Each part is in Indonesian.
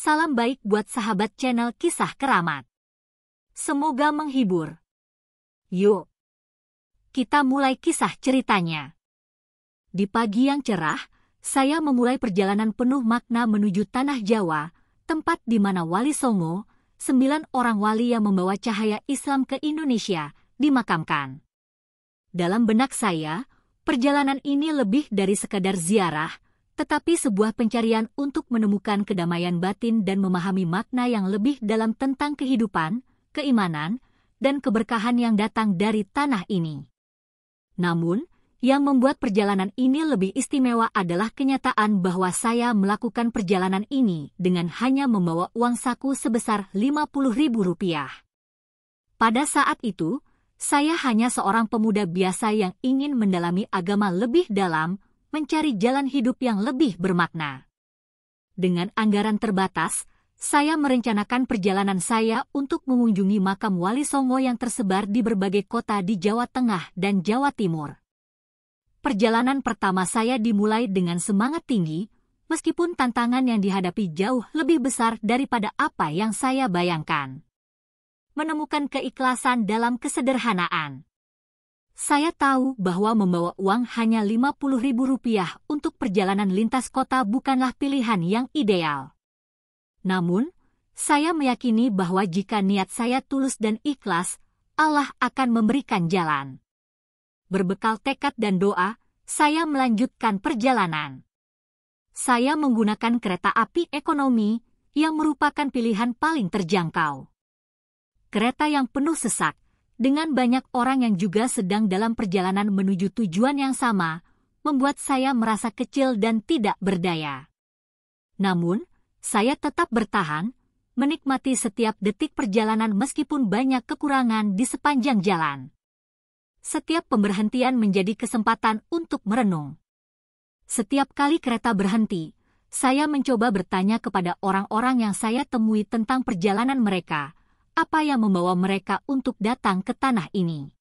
Salam baik buat sahabat channel Kisah Keramat. Semoga menghibur. Yuk, kita mulai kisah ceritanya. Di pagi yang cerah, saya memulai perjalanan penuh makna menuju Tanah Jawa, tempat di mana Wali Songo, 9 orang wali yang membawa cahaya Islam ke Indonesia, dimakamkan. Dalam benak saya, perjalanan ini lebih dari sekadar ziarah, tetapi sebuah pencarian untuk menemukan kedamaian batin dan memahami makna yang lebih dalam tentang kehidupan, keimanan, dan keberkahan yang datang dari tanah ini. Namun, yang membuat perjalanan ini lebih istimewa adalah kenyataan bahwa saya melakukan perjalanan ini dengan hanya membawa uang saku sebesar Rp50.000. Pada saat itu, saya hanya seorang pemuda biasa yang ingin mendalami agama lebih dalam, mencari jalan hidup yang lebih bermakna. Dengan anggaran terbatas, saya merencanakan perjalanan saya untuk mengunjungi makam Wali Songo yang tersebar di berbagai kota di Jawa Tengah dan Jawa Timur. Perjalanan pertama saya dimulai dengan semangat tinggi, meskipun tantangan yang dihadapi jauh lebih besar daripada apa yang saya bayangkan. Menemukan keikhlasan dalam kesederhanaan. Saya tahu bahwa membawa uang hanya Rp50.000 untuk perjalanan lintas kota bukanlah pilihan yang ideal. Namun, saya meyakini bahwa jika niat saya tulus dan ikhlas, Allah akan memberikan jalan. Berbekal tekad dan doa, saya melanjutkan perjalanan. Saya menggunakan kereta api ekonomi yang merupakan pilihan paling terjangkau. Kereta yang penuh sesak, dengan banyak orang yang juga sedang dalam perjalanan menuju tujuan yang sama, membuat saya merasa kecil dan tidak berdaya. Namun, saya tetap bertahan, menikmati setiap detik perjalanan meskipun banyak kekurangan di sepanjang jalan. Setiap pemberhentian menjadi kesempatan untuk merenung. Setiap kali kereta berhenti, saya mencoba bertanya kepada orang-orang yang saya temui tentang perjalanan mereka, apa yang membawa mereka untuk datang ke tanah ini.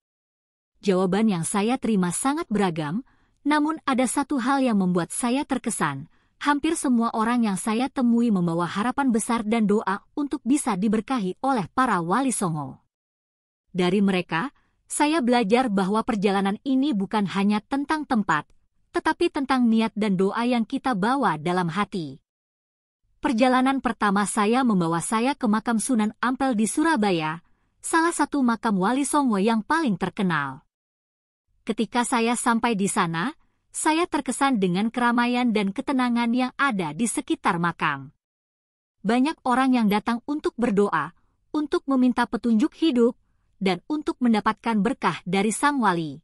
Jawaban yang saya terima sangat beragam, namun ada satu hal yang membuat saya terkesan. Hampir semua orang yang saya temui membawa harapan besar dan doa untuk bisa diberkahi oleh para Wali Songo. Dari mereka, saya belajar bahwa perjalanan ini bukan hanya tentang tempat, tetapi tentang niat dan doa yang kita bawa dalam hati. Perjalanan pertama saya membawa saya ke makam Sunan Ampel di Surabaya, salah satu makam Wali Songo yang paling terkenal. Ketika saya sampai di sana, saya terkesan dengan keramaian dan ketenangan yang ada di sekitar makam. Banyak orang yang datang untuk berdoa, untuk meminta petunjuk hidup, dan untuk mendapatkan berkah dari Sang Wali.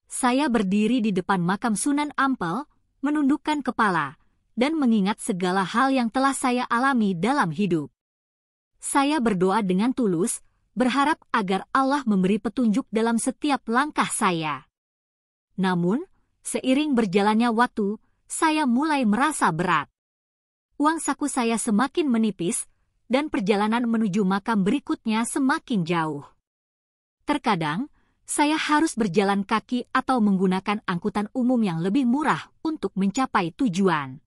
Saya berdiri di depan makam Sunan Ampel, menundukkan kepala, dan mengingat segala hal yang telah saya alami dalam hidup. Saya berdoa dengan tulus, berharap agar Allah memberi petunjuk dalam setiap langkah saya. Namun, seiring berjalannya waktu, saya mulai merasa berat. Uang saku saya semakin menipis, dan perjalanan menuju makam berikutnya semakin jauh. Terkadang, saya harus berjalan kaki atau menggunakan angkutan umum yang lebih murah untuk mencapai tujuan.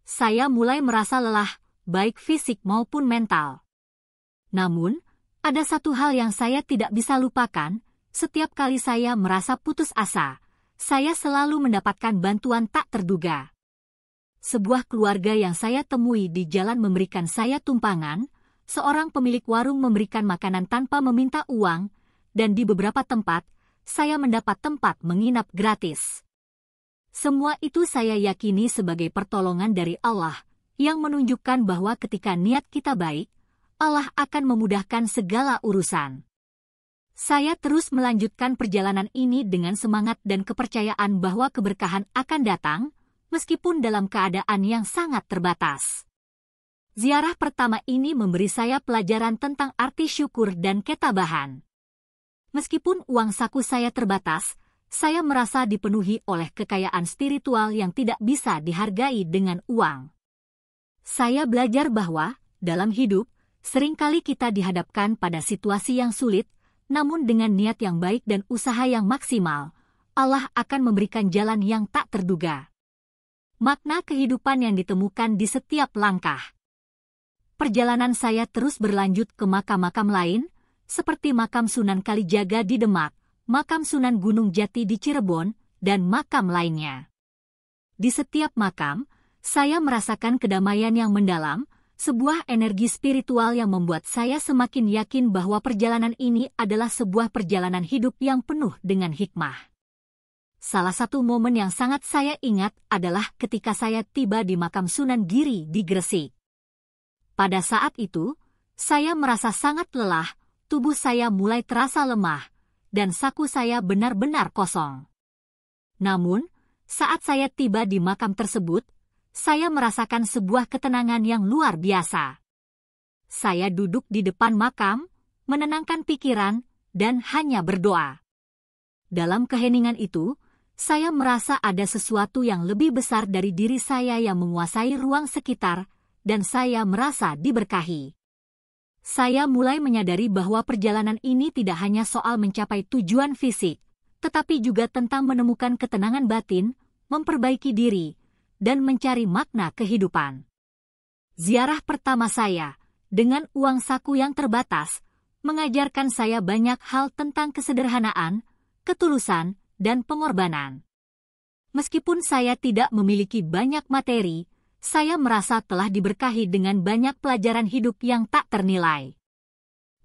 Saya mulai merasa lelah, baik fisik maupun mental. Namun, ada satu hal yang saya tidak bisa lupakan, setiap kali saya merasa putus asa, saya selalu mendapatkan bantuan tak terduga. Sebuah keluarga yang saya temui di jalan memberikan saya tumpangan, seorang pemilik warung memberikan makanan tanpa meminta uang, dan di beberapa tempat, saya mendapat tempat menginap gratis. Semua itu saya yakini sebagai pertolongan dari Allah, yang menunjukkan bahwa ketika niat kita baik, Allah akan memudahkan segala urusan. Saya terus melanjutkan perjalanan ini dengan semangat dan kepercayaan bahwa keberkahan akan datang, meskipun dalam keadaan yang sangat terbatas. Ziarah pertama ini memberi saya pelajaran tentang arti syukur dan ketabahan. Meskipun uang saku saya terbatas, saya merasa dipenuhi oleh kekayaan spiritual yang tidak bisa dihargai dengan uang. Saya belajar bahwa, dalam hidup, seringkali kita dihadapkan pada situasi yang sulit, namun dengan niat yang baik dan usaha yang maksimal, Allah akan memberikan jalan yang tak terduga. Makna kehidupan yang ditemukan di setiap langkah. perjalanan saya terus berlanjut ke makam-makam lain, seperti makam Sunan Kalijaga di Demak, makam Sunan Gunung Jati di Cirebon, dan makam lainnya. Di setiap makam, saya merasakan kedamaian yang mendalam, sebuah energi spiritual yang membuat saya semakin yakin bahwa perjalanan ini adalah sebuah perjalanan hidup yang penuh dengan hikmah. Salah satu momen yang sangat saya ingat adalah ketika saya tiba di makam Sunan Giri di Gresik. Pada saat itu, saya merasa sangat lelah, tubuh saya mulai terasa lemah, dan saku saya benar-benar kosong. Namun, saat saya tiba di makam tersebut, saya merasakan sebuah ketenangan yang luar biasa. Saya duduk di depan makam, menenangkan pikiran, dan hanya berdoa. Dalam keheningan itu, saya merasa ada sesuatu yang lebih besar dari diri saya yang menguasai ruang sekitar, dan saya merasa diberkahi. Saya mulai menyadari bahwa perjalanan ini tidak hanya soal mencapai tujuan fisik, tetapi juga tentang menemukan ketenangan batin, memperbaiki diri, dan mencari makna kehidupan. Ziarah pertama saya, dengan uang saku yang terbatas, mengajarkan saya banyak hal tentang kesederhanaan, ketulusan, dan pengorbanan. Meskipun saya tidak memiliki banyak materi, saya merasa telah diberkahi dengan banyak pelajaran hidup yang tak ternilai.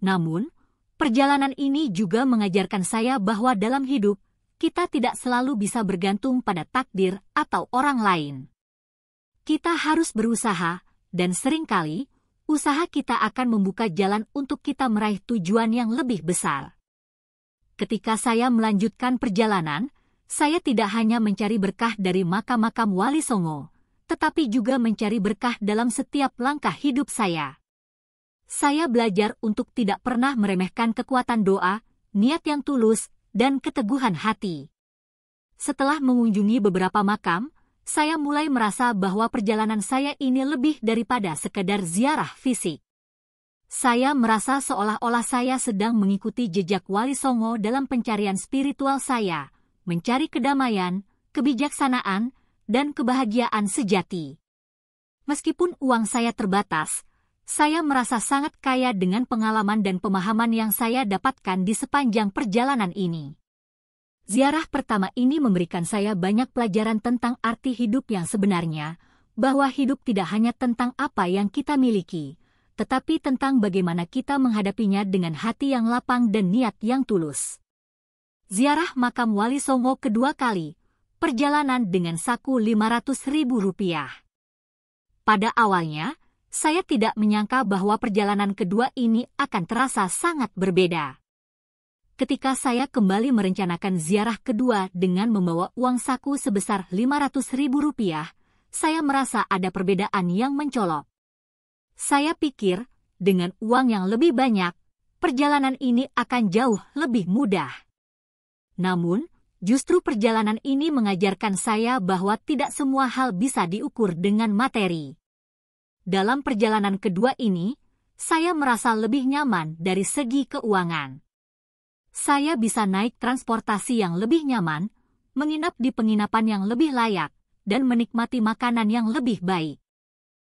Namun, perjalanan ini juga mengajarkan saya bahwa dalam hidup, kita tidak selalu bisa bergantung pada takdir atau orang lain. Kita harus berusaha, dan seringkali, usaha kita akan membuka jalan untuk kita meraih tujuan yang lebih besar. Ketika saya melanjutkan perjalanan, saya tidak hanya mencari berkah dari makam-makam Wali Songo, tetapi juga mencari berkah dalam setiap langkah hidup saya. Saya belajar untuk tidak pernah meremehkan kekuatan doa, niat yang tulus, dan keteguhan hati. Setelah mengunjungi beberapa makam, saya mulai merasa bahwa perjalanan saya ini lebih daripada sekedar ziarah fisik. Saya merasa seolah-olah saya sedang mengikuti jejak Wali Songo dalam pencarian spiritual saya, mencari kedamaian, kebijaksanaan, dan kebahagiaan sejati. Meskipun uang saya terbatas, saya merasa sangat kaya dengan pengalaman dan pemahaman yang saya dapatkan di sepanjang perjalanan ini. Ziarah pertama ini memberikan saya banyak pelajaran tentang arti hidup yang sebenarnya, bahwa hidup tidak hanya tentang apa yang kita miliki, tetapi tentang bagaimana kita menghadapinya dengan hati yang lapang dan niat yang tulus. Ziarah makam Wali Songo kedua kali, perjalanan dengan saku Rp500.000. Pada awalnya, saya tidak menyangka bahwa perjalanan kedua ini akan terasa sangat berbeda. Ketika saya kembali merencanakan ziarah kedua dengan membawa uang saku sebesar Rp500.000, saya merasa ada perbedaan yang mencolok. Saya pikir, dengan uang yang lebih banyak, perjalanan ini akan jauh lebih mudah. Namun, justru perjalanan ini mengajarkan saya bahwa tidak semua hal bisa diukur dengan materi. Dalam perjalanan kedua ini, saya merasa lebih nyaman dari segi keuangan. Saya bisa naik transportasi yang lebih nyaman, menginap di penginapan yang lebih layak, dan menikmati makanan yang lebih baik.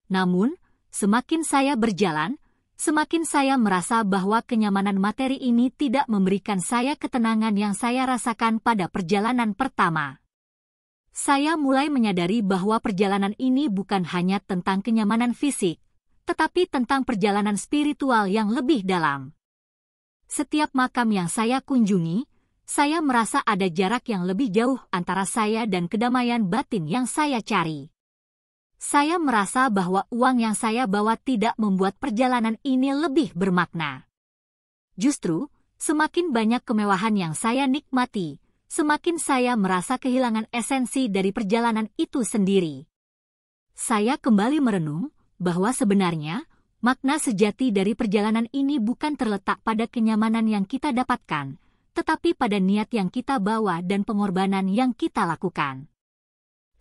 Namun, semakin saya berjalan, semakin saya merasa bahwa kenyamanan materi ini tidak memberikan saya ketenangan yang saya rasakan pada perjalanan pertama. Saya mulai menyadari bahwa perjalanan ini bukan hanya tentang kenyamanan fisik, tetapi tentang perjalanan spiritual yang lebih dalam. Setiap makam yang saya kunjungi, saya merasa ada jarak yang lebih jauh antara saya dan kedamaian batin yang saya cari. Saya merasa bahwa uang yang saya bawa tidak membuat perjalanan ini lebih bermakna. Justru, semakin banyak kemewahan yang saya nikmati, semakin saya merasa kehilangan esensi dari perjalanan itu sendiri. Saya kembali merenung bahwa sebenarnya makna sejati dari perjalanan ini bukan terletak pada kenyamanan yang kita dapatkan, tetapi pada niat yang kita bawa dan pengorbanan yang kita lakukan.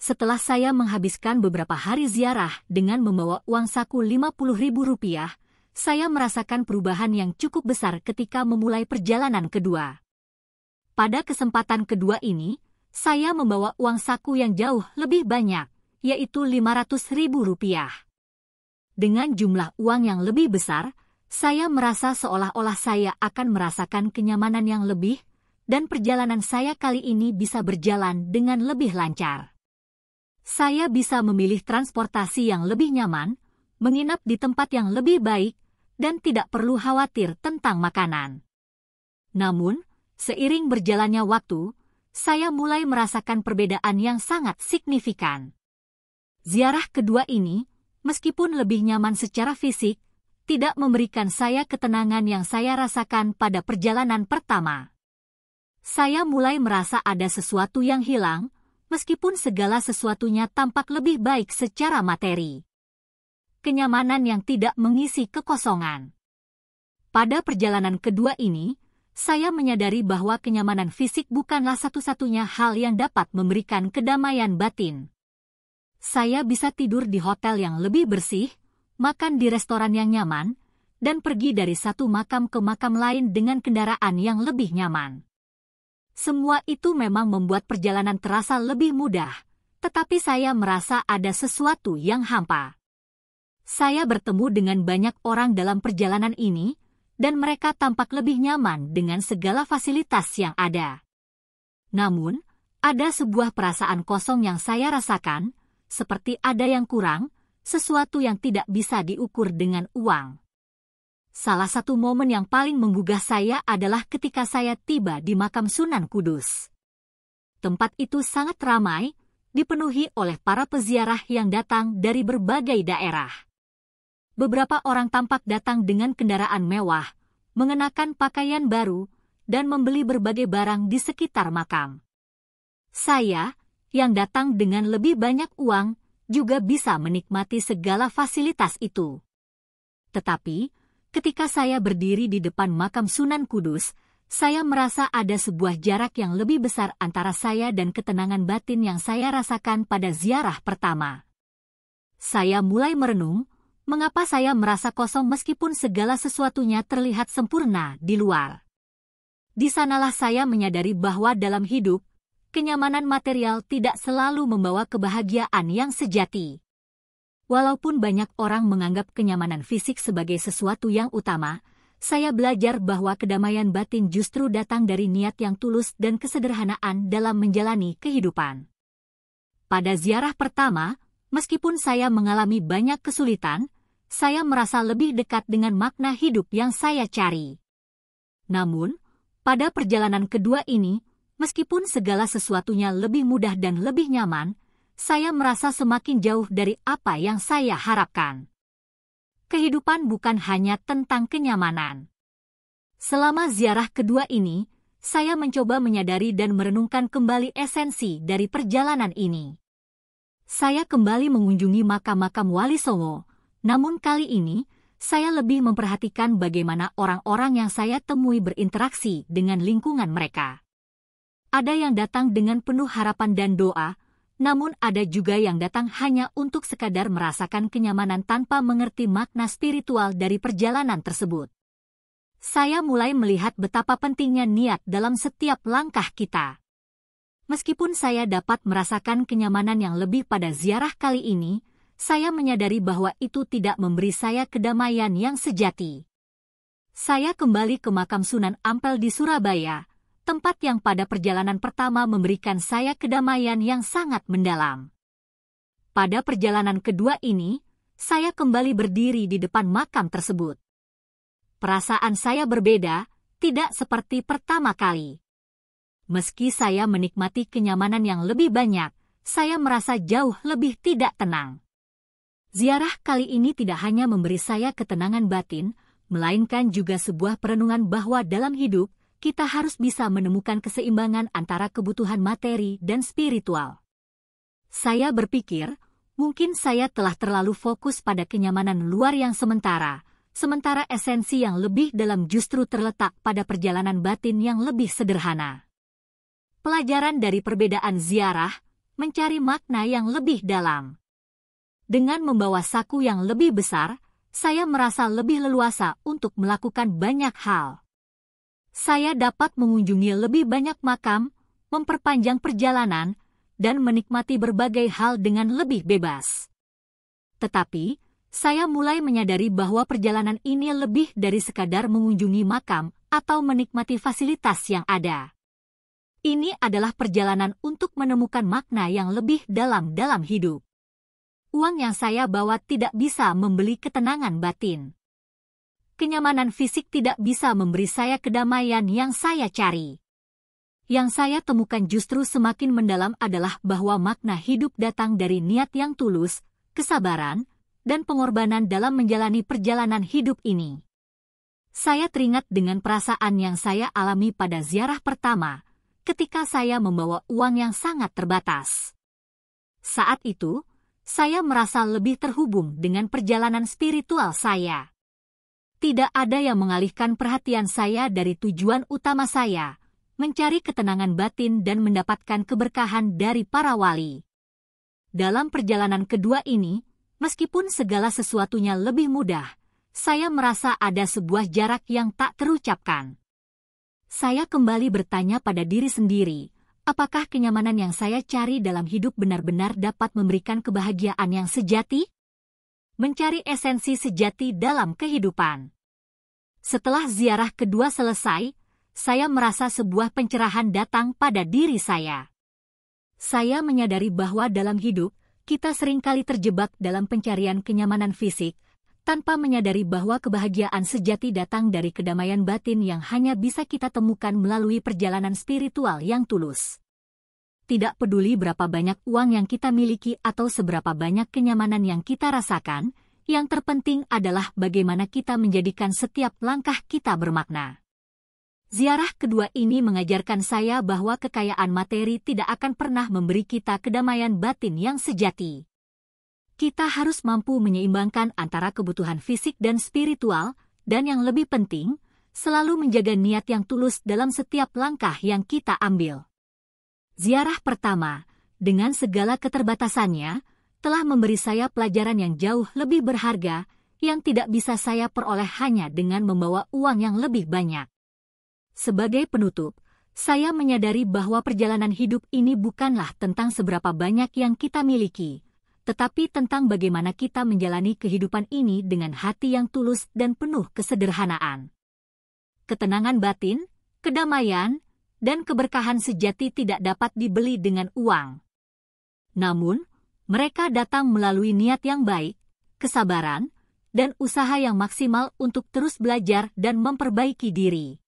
Setelah saya menghabiskan beberapa hari ziarah dengan membawa uang saku Rp50.000, saya merasakan perubahan yang cukup besar ketika memulai perjalanan kedua. Pada kesempatan kedua ini, saya membawa uang saku yang jauh lebih banyak, yaitu Rp500.000. Dengan jumlah uang yang lebih besar, saya merasa seolah-olah saya akan merasakan kenyamanan yang lebih, dan perjalanan saya kali ini bisa berjalan dengan lebih lancar. Saya bisa memilih transportasi yang lebih nyaman, menginap di tempat yang lebih baik, dan tidak perlu khawatir tentang makanan. Namun, seiring berjalannya waktu, saya mulai merasakan perbedaan yang sangat signifikan. Ziarah kedua ini, meskipun lebih nyaman secara fisik, tidak memberikan saya ketenangan yang saya rasakan pada perjalanan pertama. Saya mulai merasa ada sesuatu yang hilang, meskipun segala sesuatunya tampak lebih baik secara materi. Kenyamanan yang tidak mengisi kekosongan. Pada perjalanan kedua ini, saya menyadari bahwa kenyamanan fisik bukanlah satu-satunya hal yang dapat memberikan kedamaian batin. Saya bisa tidur di hotel yang lebih bersih, makan di restoran yang nyaman, dan pergi dari satu makam ke makam lain dengan kendaraan yang lebih nyaman. Semua itu memang membuat perjalanan terasa lebih mudah, tetapi saya merasa ada sesuatu yang hampa. Saya bertemu dengan banyak orang dalam perjalanan ini, dan mereka tampak lebih nyaman dengan segala fasilitas yang ada. Namun, ada sebuah perasaan kosong yang saya rasakan, seperti ada yang kurang, sesuatu yang tidak bisa diukur dengan uang. Salah satu momen yang paling menggugah saya adalah ketika saya tiba di makam Sunan Kudus. Tempat itu sangat ramai, dipenuhi oleh para peziarah yang datang dari berbagai daerah. Beberapa orang tampak datang dengan kendaraan mewah, mengenakan pakaian baru, dan membeli berbagai barang di sekitar makam. Saya, yang datang dengan lebih banyak uang, juga bisa menikmati segala fasilitas itu. Tetapi, ketika saya berdiri di depan makam Sunan Kudus, saya merasa ada sebuah jarak yang lebih besar antara saya dan ketenangan batin yang saya rasakan pada ziarah pertama. Saya mulai merenung, mengapa saya merasa kosong meskipun segala sesuatunya terlihat sempurna di luar. Di sanalah saya menyadari bahwa dalam hidup, kenyamanan material tidak selalu membawa kebahagiaan yang sejati. Walaupun banyak orang menganggap kenyamanan fisik sebagai sesuatu yang utama, saya belajar bahwa kedamaian batin justru datang dari niat yang tulus dan kesederhanaan dalam menjalani kehidupan. Pada ziarah pertama, meskipun saya mengalami banyak kesulitan, saya merasa lebih dekat dengan makna hidup yang saya cari. Namun, pada perjalanan kedua ini, meskipun segala sesuatunya lebih mudah dan lebih nyaman, saya merasa semakin jauh dari apa yang saya harapkan. Kehidupan bukan hanya tentang kenyamanan. Selama ziarah kedua ini, saya mencoba menyadari dan merenungkan kembali esensi dari perjalanan ini. Saya kembali mengunjungi makam-makam Wali Songo, namun kali ini, saya lebih memperhatikan bagaimana orang-orang yang saya temui berinteraksi dengan lingkungan mereka. Ada yang datang dengan penuh harapan dan doa, namun ada juga yang datang hanya untuk sekadar merasakan kenyamanan tanpa mengerti makna spiritual dari perjalanan tersebut. Saya mulai melihat betapa pentingnya niat dalam setiap langkah kita. Meskipun saya dapat merasakan kenyamanan yang lebih pada ziarah kali ini, saya menyadari bahwa itu tidak memberi saya kedamaian yang sejati. Saya kembali ke makam Sunan Ampel di Surabaya, tempat yang pada perjalanan pertama memberikan saya kedamaian yang sangat mendalam. Pada perjalanan kedua ini, saya kembali berdiri di depan makam tersebut. Perasaan saya berbeda, tidak seperti pertama kali. Meski saya menikmati kenyamanan yang lebih banyak, saya merasa jauh lebih tidak tenang. Ziarah kali ini tidak hanya memberi saya ketenangan batin, melainkan juga sebuah perenungan bahwa dalam hidup, kita harus bisa menemukan keseimbangan antara kebutuhan materi dan spiritual. Saya berpikir, mungkin saya telah terlalu fokus pada kenyamanan luar yang sementara esensi yang lebih dalam justru terletak pada perjalanan batin yang lebih sederhana. Pelajaran dari perbedaan ziarah, mencari makna yang lebih dalam. Dengan membawa saku yang lebih besar, saya merasa lebih leluasa untuk melakukan banyak hal. Saya dapat mengunjungi lebih banyak makam, memperpanjang perjalanan, dan menikmati berbagai hal dengan lebih bebas. Tetapi, Saya mulai menyadari bahwa perjalanan ini lebih dari sekadar mengunjungi makam atau menikmati fasilitas yang ada. Ini adalah perjalanan untuk menemukan makna yang lebih dalam dalam hidup. Uang yang saya bawa tidak bisa membeli ketenangan batin. Kenyamanan fisik tidak bisa memberi saya kedamaian yang saya cari. Yang saya temukan justru semakin mendalam adalah bahwa makna hidup datang dari niat yang tulus, kesabaran, dan pengorbanan dalam menjalani perjalanan hidup ini. Saya teringat dengan perasaan yang saya alami pada ziarah pertama, ketika saya membawa uang yang sangat terbatas. Saat itu, saya merasa lebih terhubung dengan perjalanan spiritual saya. Tidak ada yang mengalihkan perhatian saya dari tujuan utama saya, mencari ketenangan batin dan mendapatkan keberkahan dari para wali. Dalam perjalanan kedua ini, meskipun segala sesuatunya lebih mudah, saya merasa ada sebuah jarak yang tak terucapkan. Saya kembali bertanya pada diri sendiri, apakah kenyamanan yang saya cari dalam hidup benar-benar dapat memberikan kebahagiaan yang sejati? Mencari esensi sejati dalam kehidupan. Setelah ziarah kedua selesai, saya merasa sebuah pencerahan datang pada diri saya. Saya menyadari bahwa dalam hidup, kita seringkali terjebak dalam pencarian kenyamanan fisik, tanpa menyadari bahwa kebahagiaan sejati datang dari kedamaian batin yang hanya bisa kita temukan melalui perjalanan spiritual yang tulus. Tidak peduli berapa banyak uang yang kita miliki atau seberapa banyak kenyamanan yang kita rasakan, yang terpenting adalah bagaimana kita menjadikan setiap langkah kita bermakna. Ziarah kedua ini mengajarkan saya bahwa kekayaan materi tidak akan pernah memberi kita kedamaian batin yang sejati. Kita harus mampu menyeimbangkan antara kebutuhan fisik dan spiritual, dan yang lebih penting, selalu menjaga niat yang tulus dalam setiap langkah yang kita ambil. Ziarah pertama, dengan segala keterbatasannya, telah memberi saya pelajaran yang jauh lebih berharga, yang tidak bisa saya peroleh hanya dengan membawa uang yang lebih banyak. Sebagai penutup, saya menyadari bahwa perjalanan hidup ini bukanlah tentang seberapa banyak yang kita miliki, tetapi tentang bagaimana kita menjalani kehidupan ini dengan hati yang tulus dan penuh kesederhanaan. Ketenangan batin, kedamaian, dan keberkahan sejati tidak dapat dibeli dengan uang. Namun, mereka datang melalui niat yang baik, kesabaran, dan usaha yang maksimal untuk terus belajar dan memperbaiki diri.